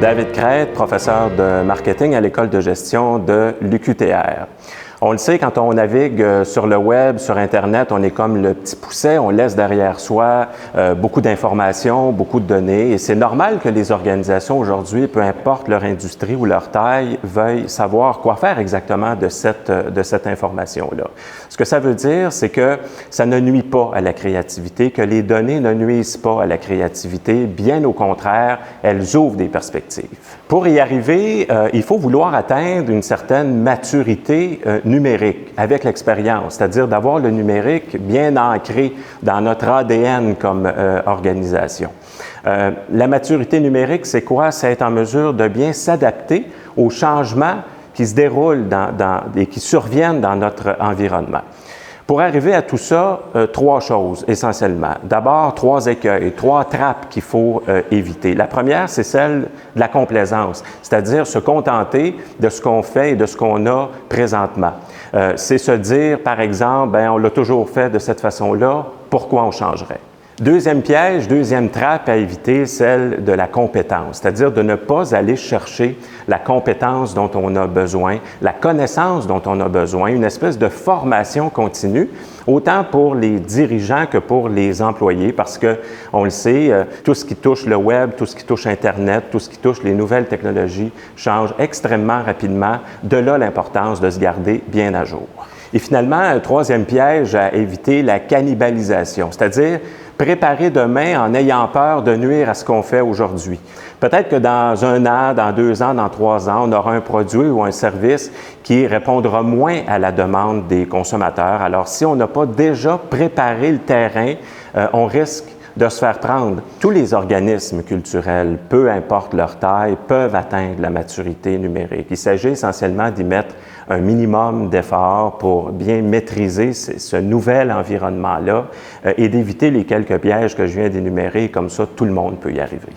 David Crête, professeur de marketing à l'École de gestion de l'UQTR. On le sait, quand on navigue sur le web, sur Internet, on est comme le petit pousset, on laisse derrière soi beaucoup d'informations, beaucoup de données. Et c'est normal que les organisations aujourd'hui, peu importe leur industrie ou leur taille, veuillent savoir quoi faire exactement de cette information-là. Ce que ça veut dire, c'est que ça ne nuit pas à la créativité, que les données ne nuisent pas à la créativité. Bien au contraire, elles ouvrent des perspectives. Pour y arriver, il faut vouloir atteindre une certaine maturité numérique avec l'expérience, c'est-à-dire d'avoir le numérique bien ancré dans notre ADN comme organisation. La maturité numérique, c'est quoi? C'est être en mesure de bien s'adapter aux changements qui se déroulent et qui surviennent dans notre environnement. Pour arriver à tout ça, trois choses essentiellement. D'abord, trois écueils, trois trappes qu'il faut éviter. La première, c'est celle de la complaisance, c'est-à-dire se contenter de ce qu'on fait et de ce qu'on a présentement. C'est se dire, par exemple, bien, on l'a toujours fait de cette façon-là, pourquoi on changerait? Deuxième piège, deuxième trappe à éviter, celle de la compétence, c'est-à-dire de ne pas aller chercher la compétence dont on a besoin, la connaissance dont on a besoin, une espèce de formation continue, autant pour les dirigeants que pour les employés, parce que, on le sait, tout ce qui touche le web, tout ce qui touche Internet, tout ce qui touche les nouvelles technologies change extrêmement rapidement, de là l'importance de se garder bien à jour. Et finalement, un troisième piège à éviter, la cannibalisation, c'est-à-dire préparer demain en ayant peur de nuire à ce qu'on fait aujourd'hui. Peut-être que dans 1 an, dans 2 ans, dans 3 ans, on aura un produit ou un service qui répondra moins à la demande des consommateurs. Alors, si on n'a pas déjà préparé le terrain, on risque de se faire prendre. Tous les organismes culturels, peu importe leur taille, peuvent atteindre la maturité numérique. Il s'agit essentiellement d'y mettre un minimum d'efforts pour bien maîtriser ce nouvel environnement-là et d'éviter les quelques pièges que je viens d'énumérer. Comme ça, tout le monde peut y arriver.